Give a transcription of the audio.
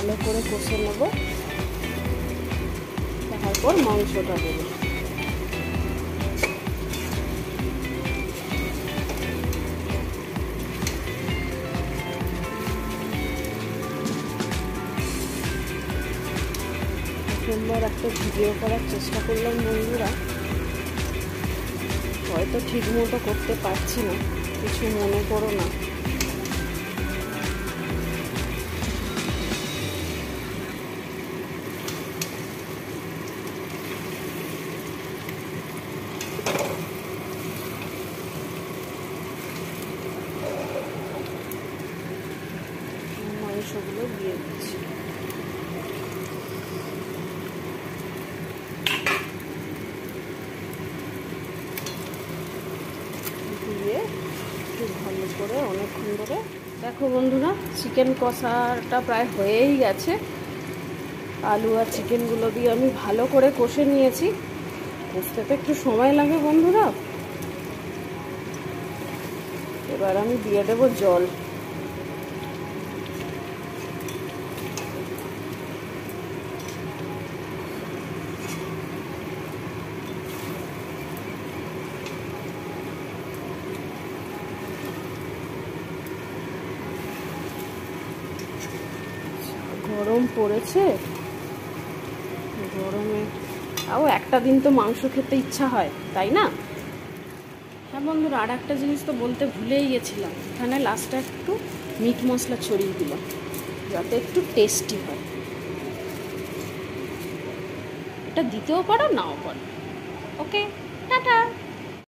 ভালো করে কষে নেব, তারপর মাংসটা দেবো। প্রথমবার একটা ভিডিও করার চেষ্টা করলাম বন্ধুরা, হয়তো ঠিক মতো করতে পারছি না, কিছু মনে করো না। মাংসগুলো দিয়ে দিচ্ছি। দিয়ে একটু ভালো করে অনেকক্ষণ ধরে, দেখো বন্ধুরা চিকেন কষাটা প্রায় হয়েই গেছে। আলু আর চিকেনগুলো দিয়ে আমি ভালো করে কষে নিয়েছি। কষতে তো একটু সময় লাগে বন্ধুরা। এবার আমি দিয়ে দেবো জল। গরম পড়েছে, গরমে তাও একটা দিন তো মাংস খেতে ইচ্ছা হয়, তাই না? হ্যাঁ বন্ধুরা, আর একটা জিনিস তো বলতে ভুলেই গেছিলাম, এখানে লাস্টে একটু মিট মশলা ছড়িয়ে দিলাম যাতে একটু টেস্টি হয়। এটা দিতেও পারো নাও পারো। ওকে, টাটা।